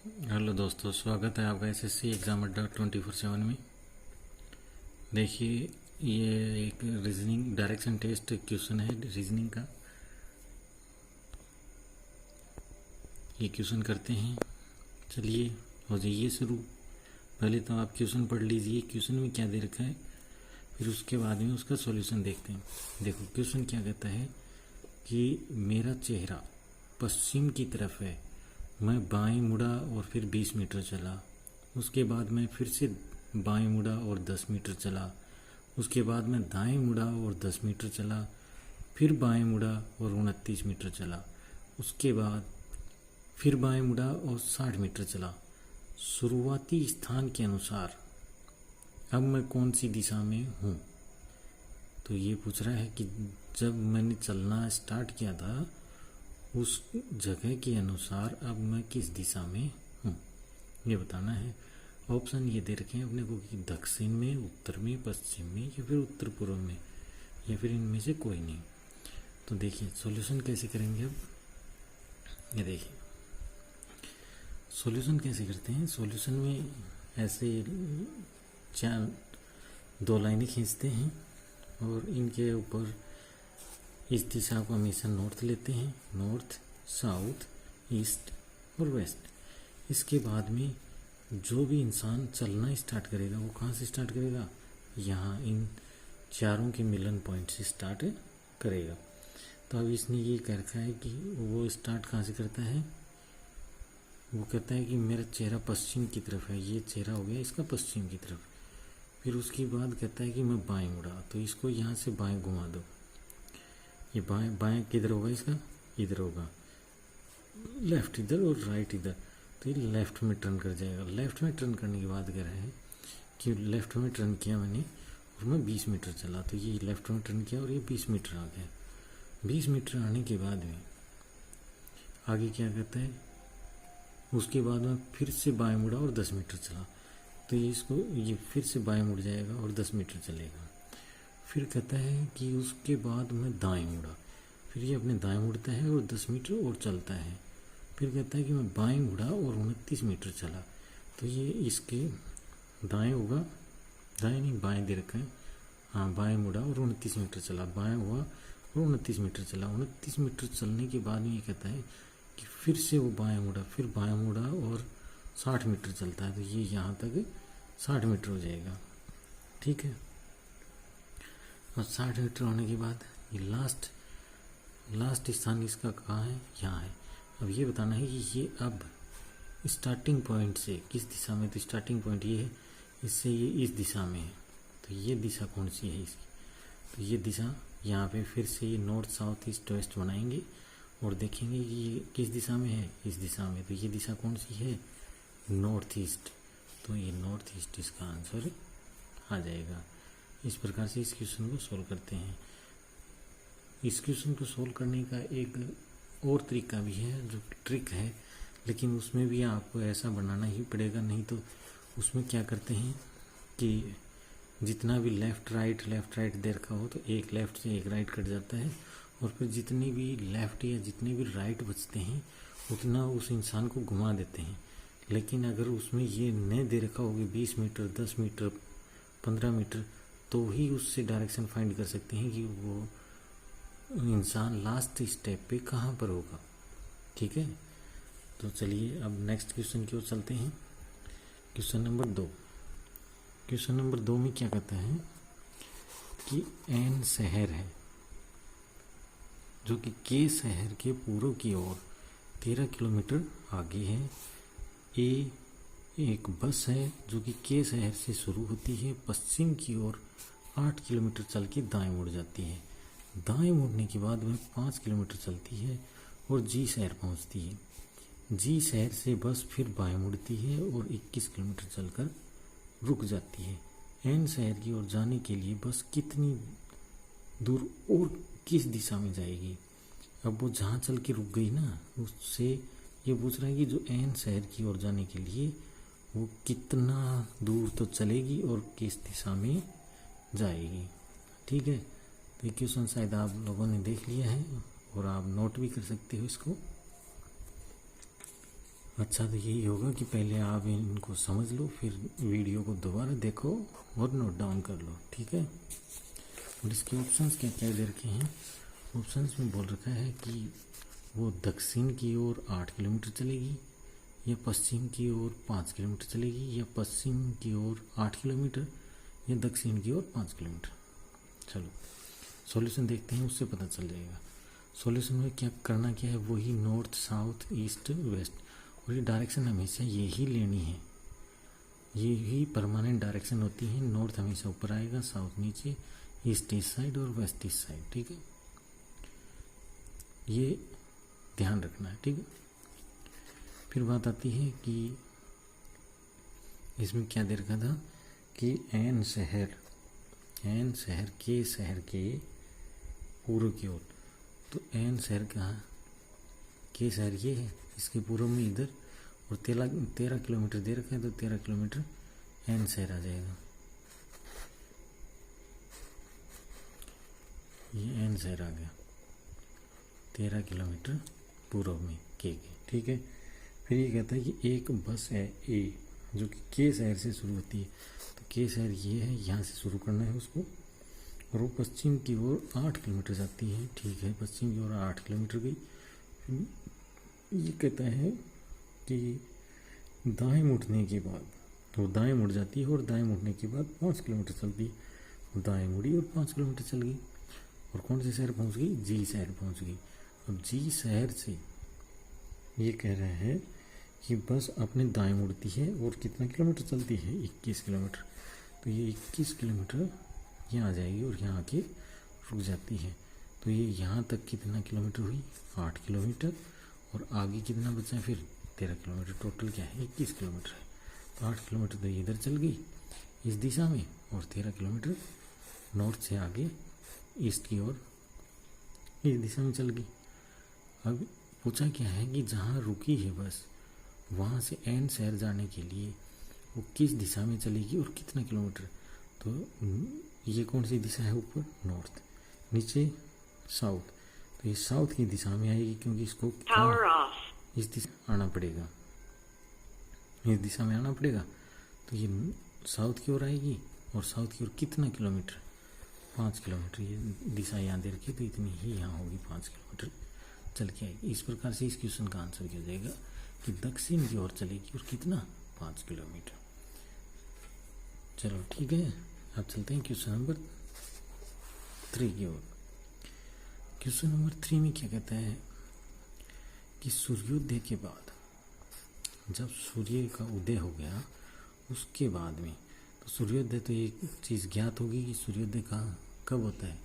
Hello दोस्तों, स्वागत है आपका एसएससी एग्ज़ाम अड्डा 24/7 में। देखिए, ये एक रीजनिंग डायरेक्शन टेस्ट क्वेश्चन है रीजनिंग का। ये क्वेश्चन करते हैं। चलिए हो जाइए शुरू। पहले तो आप क्वेश्चन पढ़ लीजिए, क्वेश्चन में क्या दे रखा है, फिर उसके बाद में उसका सॉल्यूशन देखते हैं। देखो क्वेश्चन क्या कहता है कि मेरा चेहरा पश्चिम की तरफ है, मैं बाएं मुड़ा और फिर 20 मीटर चला। उसके बाद मैं फिर से बाएं मुड़ा और 10 मीटर चला। उसके बाद मैं दाएं मुड़ा और 10 मीटर चला। फिर बाएं मुड़ा और 29 मीटर चला। उसके बाद फिर बाएं मुड़ा और 60 मीटर चला। शुरुआती स्थान के अनुसार अब मैं कौन सी दिशा में हूँ। तो ये पूछ रहा है कि जब मैंने चलना स्टार्ट किया था उस जगह के अनुसार अब मैं किस दिशा में हूँ, ये बताना है। ऑप्शन ये दे रखे हैं अपने को कि दक्षिण में, उत्तर में, पश्चिम में या फिर उत्तर पूर्व में, या फिर इनमें से कोई नहीं। तो देखिए सॉल्यूशन कैसे करेंगे। अब ये देखिए सॉल्यूशन कैसे करते हैं। सॉल्यूशन में ऐसे चार दो लाइनें खींचते हैं और इनके ऊपर इस दिशा को हमेशा नॉर्थ लेते हैं, नॉर्थ, साउथ, ईस्ट और वेस्ट। इसके बाद में जो भी इंसान चलना स्टार्ट करेगा वो कहाँ से स्टार्ट करेगा, यहाँ इन चारों के मिलन पॉइंट से स्टार्ट करेगा। तो अब इसने ये कह रखा है कि वो स्टार्ट कहाँ से करता है। वो कहता है कि मेरा चेहरा पश्चिम की तरफ है, ये चेहरा हो गया इसका पश्चिम की तरफ। फिर उसके बाद कहता है कि मैं बाएं मुड़ा, तो इसको यहाँ से बाएं घुमा दो। ये बाएं बाएं किधर होगा, इसका इधर होगा, लेफ्ट इधर और राइट इधर, तो ये लेफ्ट में टर्न कर जाएगा। लेफ्ट में टर्न करने के बाद कह रहे हैं कि लेफ्ट में टर्न किया मैंने और मैं 20 मीटर चला, तो ये लेफ्ट में टर्न किया और ये 20 मीटर आ गया। 20 मीटर आने के बाद में आगे क्या कहता है, उसके बाद में फिर से बाएं मुड़ा और 10 मीटर चला, तो ये इसको ये फिर से बाएं मुड़ जाएगा और 10 मीटर चलेगा। फिर कहता है कि उसके बाद मैं दाएं मुड़ा, फिर ये अपने दाएं मुड़ता है और 10 मीटर और चलता है। फिर कहता है कि मैं बाएं मुड़ा और 29 मीटर चला, तो ये इसके दाएं होगा, दाएं नहीं बाएं दे रखा है, हाँ बाएं मुड़ा और 29 मीटर चला, बाएं हुआ और 29 मीटर चला। 29 मीटर चलने के बाद में ये कहता है कि फिर से वो बाएं मुड़ा, फिर बाएं मुड़ा और 60 मीटर चलता है, तो ये यहाँ तक 60 मीटर हो जाएगा। ठीक है, और 60 मीटर होने के बाद ये लास्ट स्थान इसका कहाँ है, यहाँ है। अब ये बताना है कि ये अब स्टार्टिंग पॉइंट से किस दिशा में, तो स्टार्टिंग पॉइंट ये है, इससे ये इस दिशा में है, तो ये दिशा कौन सी है इसकी। तो ये दिशा यहाँ पे फिर से ये नॉर्थ, साउथ, ईस्ट, वेस्ट बनाएंगे और देखेंगे कि ये किस दिशा में है, इस दिशा में। तो ये दिशा कौन सी है, नॉर्थ ईस्ट, तो ये नॉर्थ ईस्ट इसका आंसर आ जाएगा। इस प्रकार से इस क्वेश्चन को सोल्व करते हैं। इस क्वेश्चन को सोल्व करने का एक और तरीका भी है जो ट्रिक है, लेकिन उसमें भी आपको ऐसा बनाना ही पड़ेगा, नहीं तो उसमें क्या करते हैं कि जितना भी लेफ़्ट राइट दे रखा हो तो एक लेफ़्ट से एक राइट कट जाता है, और फिर जितनी भी लेफ़्ट या जितने भी राइट बचते हैं उतना उस इंसान को घुमा देते हैं। लेकिन अगर उसमें ये नहीं दे रखा होगी 20 मीटर, 10 मीटर, 15 मीटर, तो ही उससे डायरेक्शन फाइंड कर सकते हैं कि वो इंसान लास्ट स्टेप पे कहाँ पर होगा। ठीक है, तो चलिए अब नेक्स्ट क्वेश्चन की ओर चलते हैं। Question number 2। क्वेश्चन नंबर 2 में क्या कहता है कि एन शहर है जो कि के शहर के पूर्व की ओर 13 किलोमीटर आगे है। ए एक बस है जो कि के शहर से शुरू होती है, पश्चिम की ओर 8 किलोमीटर चल के दाएं मुड़ जाती है। दाएं मुड़ने के बाद वह 5 किलोमीटर चलती है और जी शहर पहुंचती है। जी शहर से बस फिर बाएं मुड़ती है और 21 किलोमीटर चलकर रुक जाती है। एन शहर की ओर जाने के लिए बस कितनी दूर और किस दिशा में जाएगी। अब वो जहाँ चल के रुक गई ना, उससे ये पूछ रहा है कि जो एन शहर की ओर जाने के लिए वो कितना दूर तो चलेगी और किस दिशा में जाएगी। ठीक है, तो ये क्वेश्चन शायद आप लोगों ने देख लिया है और आप नोट भी कर सकते हो इसको। अच्छा, तो यही होगा कि पहले आप इनको समझ लो, फिर वीडियो को दोबारा देखो और नोट डाउन कर लो, ठीक है। और इसके ऑप्शंस क्या क्या दे रखे हैं। ऑप्शंस में बोल रखा है कि वो दक्षिण की ओर 8 किलोमीटर चलेगी, या पश्चिम की ओर 5 किलोमीटर चलेगी, या पश्चिम की ओर 8 किलोमीटर, या दक्षिण की ओर 5 किलोमीटर। चलो सॉल्यूशन देखते हैं, उससे पता चल जाएगा। सॉल्यूशन में क्या करना क्या है, वही नॉर्थ साउथ ईस्ट वेस्ट, और ये डायरेक्शन हमेशा यही लेनी है, यही परमानेंट डायरेक्शन होती है। नॉर्थ हमेशा ऊपर आएगा, साउथ नीचे, ईस्ट ईस्ट साइड और वेस्ट ईस्ट साइड, ठीक है। ये ध्यान रखना है, ठीक है। फिर बात आती है कि इसमें क्या दे रखा था कि एन शहर के पूर्व की ओर, तो एन शहर कहाँ, के शहर ये है, इसके पूर्व में इधर, और 13 किलोमीटर दे रखा है, तो 13 किलोमीटर एन शहर आ जाएगा। ये एन शहर आ गया 13 किलोमीटर पूर्व में के, ठीक है। फिर ये कहता है कि एक बस है ए, जो कि के शहर से शुरू होती है, तो के शहर ये है, यहाँ से शुरू करना है उसको, और वो पश्चिम की ओर 8 किलोमीटर जाती है, ठीक है। पश्चिम की ओर 8 किलोमीटर गई। फिर ये कहता है कि दाएं मुड़ने के बाद वो दाएं मुड़ जाती है, और दाएं मुड़ने के बाद 5 किलोमीटर चलती है। दाएं मुड़ी और 5 किलोमीटर चल गई, और कौन से शहर पहुंच गई, जी शहर पहुंच गई। अब जी शहर से ये कह रहे हैं कि बस अपने दाएं मुड़ती है, और कितना किलोमीटर चलती है, 21 किलोमीटर। तो ये 21 किलोमीटर यहाँ आ जाएगी, और यहाँ आके रुक जाती है। तो ये यहाँ तक कितना किलोमीटर हुई, 8 किलोमीटर, और आगे कितना बचा है फिर 13 किलोमीटर। टोटल क्या है, 21 किलोमीटर है। तो 8 किलोमीटर तो इधर चल गई इस दिशा में, और 13 किलोमीटर नॉर्थ से आगे ईस्ट की ओर इस दिशा में चल गई। अब पूछा क्या है कि जहाँ रुकी है बस, वहाँ से एन शहर जाने के लिए वो किस दिशा में चलेगी और कितना किलोमीटर। तो ये कौन सी दिशा है, ऊपर नॉर्थ, नीचे साउथ, तो ये साउथ की दिशा में आएगी, क्योंकि इसको इस दिशा आना पड़ेगा, इस दिशा में आना पड़ेगा। तो ये साउथ की ओर आएगी, और साउथ की ओर कितना किलोमीटर, 5 किलोमीटर। ये दिशा यहाँ दे रखी, तो इतनी ही यहाँ होगी, 5 किलोमीटर चल के आएगी। इस प्रकार से इस क्वेश्चन का आंसर क्या हो जाएगा कि दक्षिण की ओर चलेगी, और कितना, 5 किलोमीटर। चलो ठीक है, अब चलते हैं क्वेश्चन नंबर 3 की ओर। क्वेश्चन नंबर 3 में क्या कहता है कि सूर्योदय के बाद, जब सूर्य का उदय हो गया उसके बाद में, तो सूर्योदय तो एक चीज़ ज्ञात होगी कि सूर्योदय कहाँ कब होता है,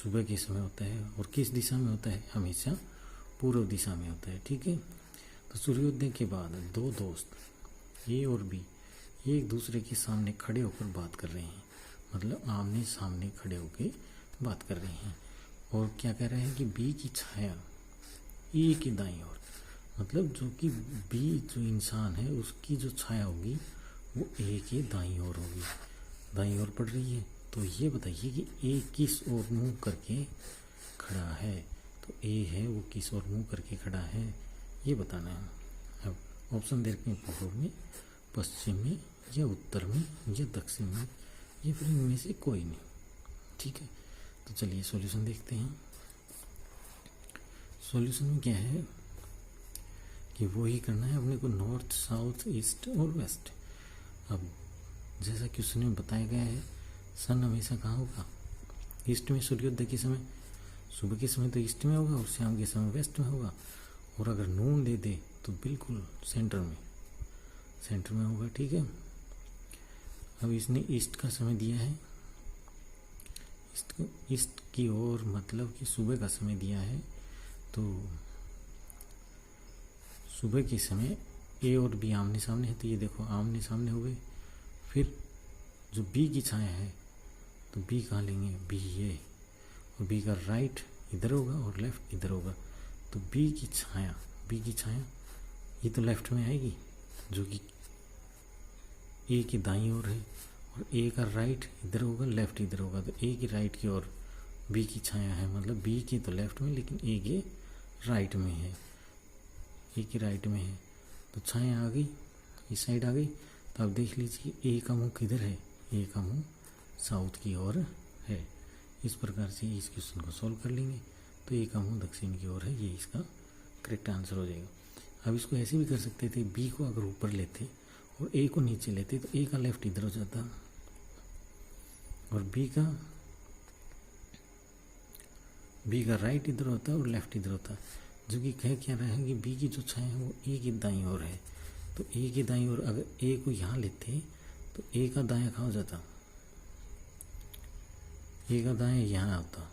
सुबह के समय होता है, और किस दिशा में होता है, हमेशा पूर्व दिशा में होता है, ठीक है। तो सूर्योदय के बाद दो दोस्त ए और बी एक दूसरे के सामने खड़े होकर बात कर रहे हैं, मतलब आमने सामने खड़े होकर बात कर रहे हैं। और क्या कह रहे हैं कि बी की छाया ए के दाईं ओर, मतलब जो कि बी जो इंसान है उसकी जो छाया होगी वो ए के दाईं ओर होगी, दाईं ओर पड़ रही है। तो ये बताइए कि ए किस ओर मुंह करके खड़ा है, तो ए है वो किस ओर मुंह करके खड़ा है, ये बताना है। अब ऑप्शन दे रखे हैं, पूर्व में, पश्चिम में, या उत्तर में, या दक्षिण में, या फिर इनमें से कोई नहीं, ठीक है। तो चलिए सॉल्यूशन देखते हैं। सॉल्यूशन में क्या है कि वो ही करना है अपने को, नॉर्थ साउथ ईस्ट और वेस्ट। अब जैसा क्वेश्चन में बताया गया है, सन हमेशा कहाँ होगा, ईस्ट में। सूर्योदय के समय, सुबह के समय तो ईस्ट में होगा, और शाम के समय वेस्ट में होगा। और अगर नून दे दे तो बिल्कुल सेंटर में होगा, ठीक है। अब इसने ईस्ट का समय दिया है, ईस्ट की ओर, मतलब कि सुबह का समय दिया है। तो सुबह के समय ए और बी आमने सामने है, तो ये देखो आमने सामने हो गए। फिर जो बी की छाया है, तो बी कहाँ लेंगे, बी ये, और बी का राइट इधर होगा और लेफ्ट इधर होगा। तो बी की छाया ये तो लेफ्ट में आएगी, जो कि ए की दाईं ओर है, और ए का राइट इधर होगा, लेफ्ट इधर होगा। तो ए की राइट की ओर बी की छाया है, मतलब बी की तो लेफ्ट में, लेकिन ए के राइट में है, ए की राइट में है। तो छाया आ गई, इस साइड आ गई। तो आप देख लीजिए ए का मुंह किधर है, ए का मुंह साउथ की ओर है। इस प्रकार से इस क्वेश्चन को सॉल्व कर लेंगे। तो ए का मुंह दक्षिण की ओर है, ये इसका करेक्ट आंसर हो जाएगा। अब इसको ऐसे भी कर सकते थे, बी को अगर ऊपर लेते और ए को नीचे लेते तो ए का लेफ्ट इधर हो जाता और बी का राइट इधर होता है और लेफ्ट इधर होता है। जो कि कह क्या रहा है कि बी की जो छाया है वो ए की दाईं ओर है। तो ए की दाईं ओर अगर ए को यहाँ लेते तो ए का दायां कहाँ हो जाता, ए का दायां यहाँ होता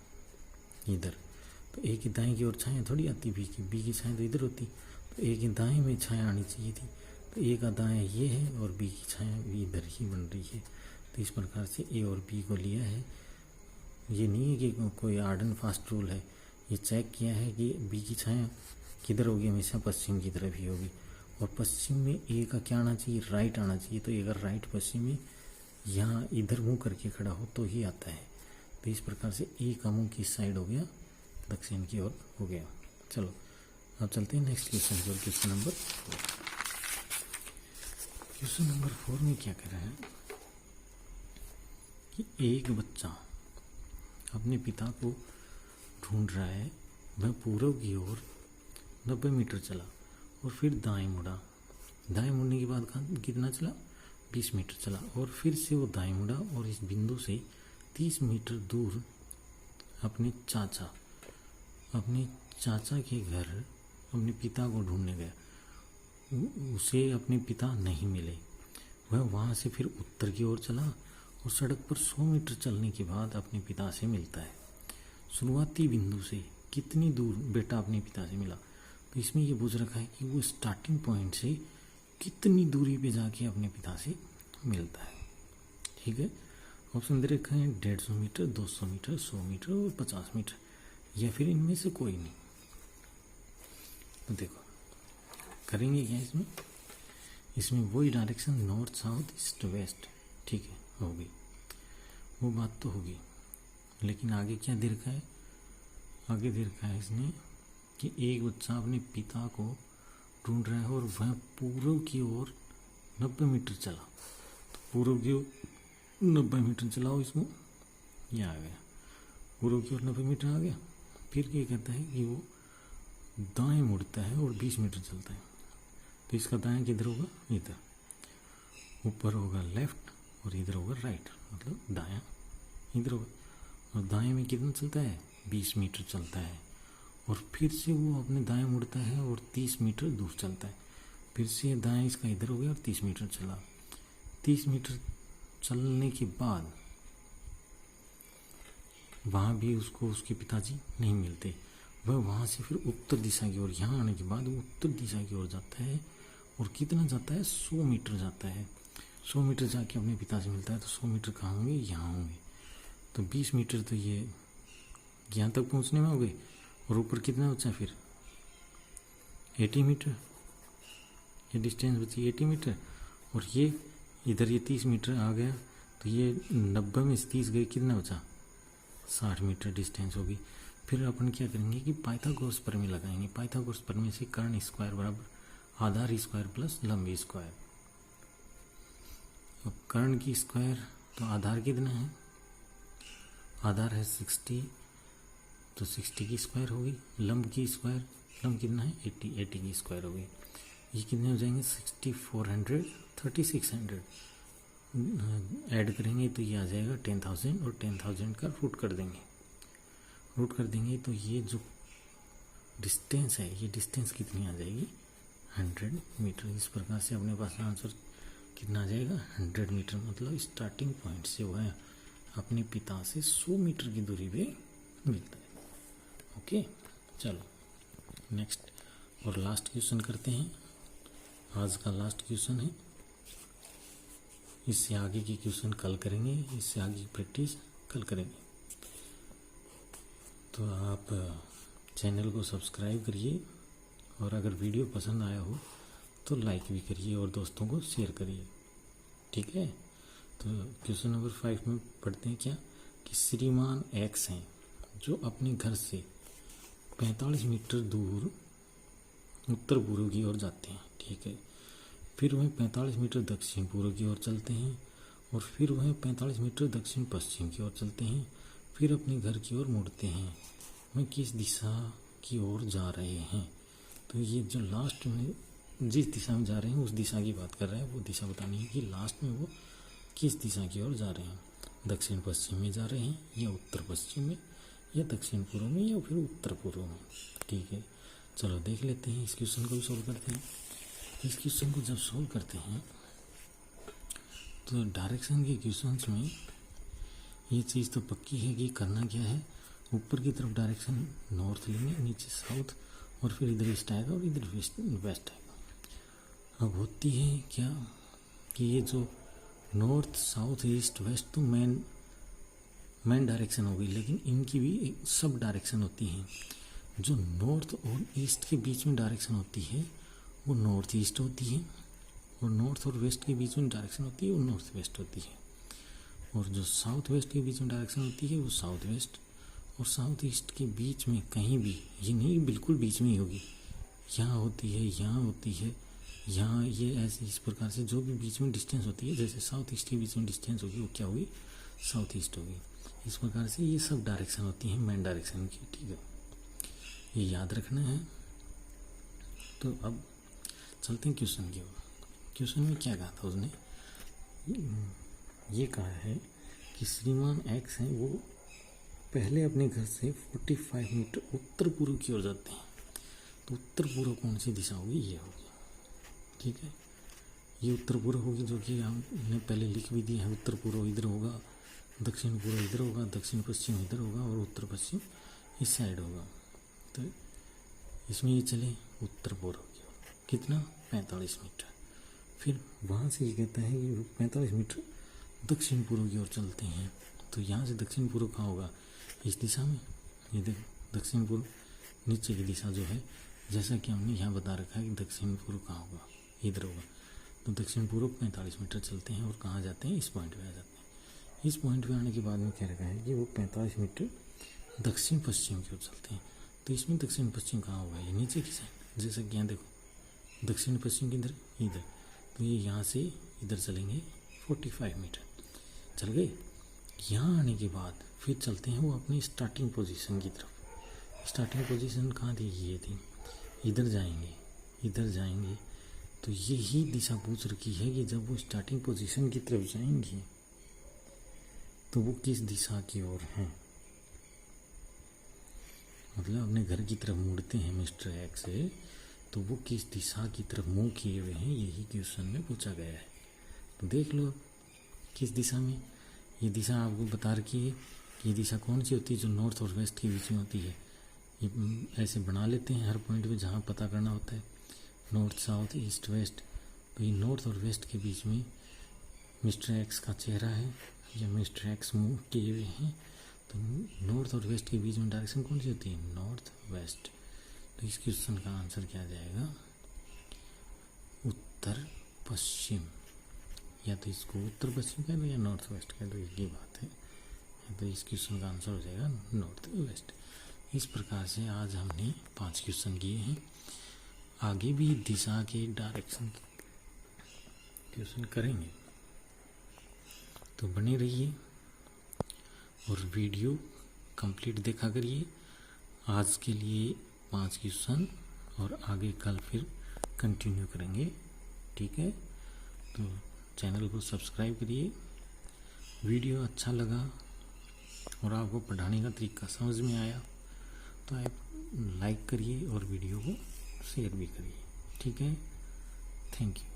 इधर। तो ए की दाएं की ओर छाया थोड़ी आती बी की छाया तो इधर होती। तो ए की दाएं में छाया आनी चाहिए थी। तो ए का दायां ये है और बी की छाया भी इधर ही बन रही है। तो इस प्रकार से ए और बी को लिया है। ये नहीं है कि कोई हार्ड एंड फास्ट रूल है, ये चेक किया है कि बी की छाया किधर होगी, हमेशा पश्चिम की तरफ ही होगी। और पश्चिम में ए का क्या आना चाहिए, राइट आना चाहिए। तो अगर राइट पश्चिम में यहाँ इधर मुंह करके खड़ा हो तो ही आता है। तो इस प्रकार से ए का मुंह किस साइड हो गया, दक्षिण की ओर हो गया। चलो अब चलते हैं नेक्स्ट क्वेश्चन पर, क्वेश्चन नंबर 4। क्वेश्चन नंबर 4 में क्या कह रहा है कि एक बच्चा अपने पिता को ढूंढ रहा है। वह पूर्व की ओर 90 मीटर चला और फिर दाएं मुड़ा। दाएं मुड़ने के बाद कितना चला, 20 मीटर चला। और फिर से वो दाएं मुड़ा और इस बिंदु से 30 मीटर दूर अपने चाचा के घर अपने पिता को ढूंढने गया। उसे अपने पिता नहीं मिले। वह वहाँ से फिर उत्तर की ओर चला और सड़क पर 100 मीटर चलने के बाद अपने पिता से मिलता है। शुरुआती बिंदु से कितनी दूर बेटा अपने पिता से मिला। तो इसमें ये पूछ रखा है कि वो स्टार्टिंग पॉइंट से कितनी दूरी पे जाके अपने पिता से मिलता है। ठीक है, ऑप्शन दे रखा है 150 मीटर, 200 मीटर, 100 मीटर और 50 मीटर, या फिर इनमें से कोई नहीं। तो देखो करेंगे क्या इसमें वही direction north, south, east, west. ठीक है, होगी वो बात तो होगी। लेकिन आगे क्या दे रखा है, आगे दे रखा है इसने कि एक बच्चा अपने पिता को ढूंढ रहा है और वह पूर्व की ओर 90 मीटर चला। तो पूर्व की ओर 90 मीटर चलाओ, इसमें यह आ गया पूर्व की ओर 90 मीटर आ गया। फिर क्या कहता है कि वो दाएं मुड़ता है और 20 मीटर चलता है। तो इसका दाएं किधर होगा, इधर। ऊपर होगा लेफ्ट और इधर होगा राइट, मतलब दायां इधर होगा। और दाएं में कितना चलता है, 20 मीटर चलता है। और फिर से वो अपने दाएं मुड़ता है और 30 मीटर दूर चलता है। फिर से दाएं इसका इधर हो गया और 30 मीटर चला। 30 मीटर चलने के बाद वहाँ भी उसको उसके पिताजी नहीं मिलते। वह वहाँ से फिर उत्तर दिशा की ओर, यहाँ आने के बाद वो उत्तर दिशा की ओर जाता है। और कितना जाता है, 100 मीटर जाता है। 100 मीटर जाके अपने पिता से मिलता है। तो 100 मीटर कहाँ होंगे, यहाँ होंगे। तो 20 मीटर तो ये यहाँ तक पहुँचने में हो गए। और ऊपर कितना बचा फिर, 80 मीटर। ये डिस्टेंस बची 80 मीटर। और ये इधर ये 30 मीटर आ गया। तो ये 90 में से 30 गए, कितना बचा, 60 मीटर डिस्टेंस होगी। फिर अपन क्या करेंगे कि पाइथागोरस प्रमेय लगाएंगे। पाइथागोरस प्रमेय से कर्ण स्क्वायर बराबर आधार स्क्वायर प्लस लंब स्क्वायर। अब कर्ण की स्क्वायर, तो आधार कितना है, आधार है 60, तो 60 की स्क्वायर होगी। लंब की स्क्वायर, लंब कितना है 80, 80 की स्क्वायर होगी। ये कितने हो जाएंगे, 6400, 3600 ऐड करेंगे तो ये आ जाएगा 10,000। और 10,000 का रूट कर देंगे तो ये जो डिस्टेंस है, ये डिस्टेंस कितनी आ जाएगी, 100 मीटर। इस प्रकार से अपने पास आंसर कितना आ जाएगा, 100 मीटर। मतलब स्टार्टिंग पॉइंट से वो है अपने पिता से 100 मीटर की दूरी पे मिलता है। ओके, चलो नेक्स्ट और लास्ट क्वेश्चन करते हैं। आज का लास्ट क्वेश्चन है। इससे आगे की क्वेश्चन कल करेंगे, इससे आगे की प्रैक्टिस कल करेंगे। तो आप चैनल को सब्सक्राइब करिए और अगर वीडियो पसंद आया हो तो लाइक भी करिए और दोस्तों को शेयर करिए। ठीक है, तो क्वेश्चन नंबर 5 में पढ़ते हैं क्या कि श्रीमान एक्स हैं जो अपने घर से 45 मीटर दूर उत्तर पूर्व की ओर जाते हैं। ठीक है, फिर वह 45 मीटर दक्षिण पूर्व की ओर चलते हैं और फिर वह 45 मीटर दक्षिण पश्चिम की ओर चलते हैं, फिर अपने घर की ओर मुड़ते हैं। वह किस दिशा की ओर जा रहे हैं? तो ये जो लास्ट में जिस दिशा में जा रहे हैं उस दिशा की बात कर रहे हैं, वो दिशा बतानी है कि लास्ट में वो किस दिशा की ओर जा रहे हैं। दक्षिण पश्चिम में जा रहे हैं या उत्तर पश्चिम में या दक्षिण पूर्व में या फिर उत्तर पूर्व में। ठीक है, चलो देख लेते हैं, इस क्वेश्चन को भी सोल्व करते हैं। इस क्वेश्चन को जब सोल्व करते हैं तो डायरेक्शन के क्वेश्चंस में ये चीज़ तो पक्की है कि करना क्या है, ऊपर की तरफ डायरेक्शन नॉर्थ लेंगे, नीचे साउथ, और फिर इधर ईस्ट आएगा और इधर वेस्ट आएगा। अब होती है क्या कि ये जो नॉर्थ साउथ ईस्ट वेस्ट तो मेन डायरेक्शन हो गई, लेकिन इनकी भी एक सब डायरेक्शन होती हैं। जो नॉर्थ और ईस्ट के बीच में डायरेक्शन होती है वो नॉर्थ ईस्ट होती है, और नॉर्थ और वेस्ट के बीच में डायरेक्शन होती है वो नॉर्थ वेस्ट होती है, और जो साउथ वेस्ट के बीच में डायरेक्शन होती है वो साउथ वेस्ट, और साउथ ईस्ट के बीच में कहीं भी, ये नहीं बिल्कुल बीच में ही होगी, यहाँ होती है, यहाँ होती है, यहाँ, ये ऐसे इस प्रकार से जो भी बीच में डिस्टेंस होती है, जैसे साउथ ईस्ट के बीच में डिस्टेंस होगी वो क्या होगी, साउथ ईस्ट होगी। इस प्रकार से ये सब डायरेक्शन होती हैं मेन डायरेक्शन की। ठीक है, ये याद रखना है। तो अब चलते हैं क्वेश्चन की ओर। क्वेश्चन में क्या कहा था उसने, ये कहा है कि श्रीमान एक्स हैं, वो पहले अपने घर से 45 मीटर उत्तर पूर्व की ओर जाते हैं। तो उत्तर पूर्व कौन सी दिशा होगी, ये होगी। ठीक है, ये उत्तर पूर्व होगी, जो कि हमने पहले लिख भी दिया है। उत्तर पूर्व इधर होगा, दक्षिण पूर्व इधर होगा, दक्षिण पश्चिम इधर होगा और उत्तर पश्चिम इस साइड होगा। तो इसमें ये चले उत्तर पूर्व की ओर, कितना, 45 मीटर। फिर वहाँ से ये कहता है कि 45 मीटर दक्षिण पूर्व की ओर चलते हैं। तो यहाँ से दक्षिण पूर्व कहाँ होगा, इस दिशा में। ये देखो दक्षिण पूर्व नीचे की दिशा जो है, जैसा कि हमने यहाँ बता रखा है कि दक्षिण पूर्व कहाँ होगा, इधर होगा। तो दक्षिण पूर्व 45 मीटर चलते हैं और कहाँ जाते हैं, इस पॉइंट पे आ जाते हैं। इस पॉइंट पे आने के बाद में क्या रखा है कि वो 45 मीटर दक्षिण पश्चिम की ओर चलते हैं। तो इसमें दक्षिण पश्चिम कहाँ होगा, ये नीचे की साइड, जैसा कि यहाँ देखो दक्षिण पश्चिम किधर, इधर। तो ये यहाँ से इधर चलेंगे 45 मीटर चल गए। यहाँ आने के बाद फिर चलते हैं वो अपनी स्टार्टिंग पोजीशन की तरफ। स्टार्टिंग पोजीशन कहाँ थी, ये थी, इधर जाएंगे, इधर जाएंगे। तो यही दिशा पूछ रखी है कि जब वो स्टार्टिंग पोजीशन की तरफ जाएंगे तो वो किस दिशा की ओर हैं, मतलब अपने घर की तरफ मुड़ते हैं मिस्टर एक्स से, तो वो किस दिशा की तरफ मुंह किए हुए हैं, यही क्वेश्चन में पूछा गया है। तो देख लो किस दिशा में, ये दिशा आपको बता रखी है। ये दिशा कौन सी होती है, जो नॉर्थ और वेस्ट के बीच में होती है। ये ऐसे बना लेते हैं हर पॉइंट पे जहाँ पता करना होता है, नॉर्थ साउथ ईस्ट वेस्ट। तो ये नॉर्थ और वेस्ट के बीच में मिस्टर एक्स का चेहरा है, या मिस्टर एक्स मुंह किए हुए हैं। तो नॉर्थ और वेस्ट के बीच में डायरेक्शन कौन सी होती है, नॉर्थ वेस्ट। तो इस क्वेश्चन का आंसर क्या जाएगा, उत्तर पश्चिम। या तो इसको उत्तर पश्चिम कह दो या नॉर्थ वेस्ट कह दो, एक ही बात है। तो इस क्वेश्चन का आंसर हो जाएगा नॉर्थ वेस्ट। इस प्रकार से आज हमने 5 क्वेश्चन किए हैं। आगे भी दिशा के डायरेक्शन क्वेश्चन करेंगे, तो बने रहिए और वीडियो कंप्लीट देखा करिए। आज के लिए 5 क्वेश्चन और आगे कल फिर कंटिन्यू करेंगे। ठीक है, तो चैनल को सब्सक्राइब करिए। वीडियो अच्छा लगा और आपको पढ़ाने का तरीका समझ में आया तो आप लाइक करिए और वीडियो को शेयर भी करिए। ठीक है, थैंक यू।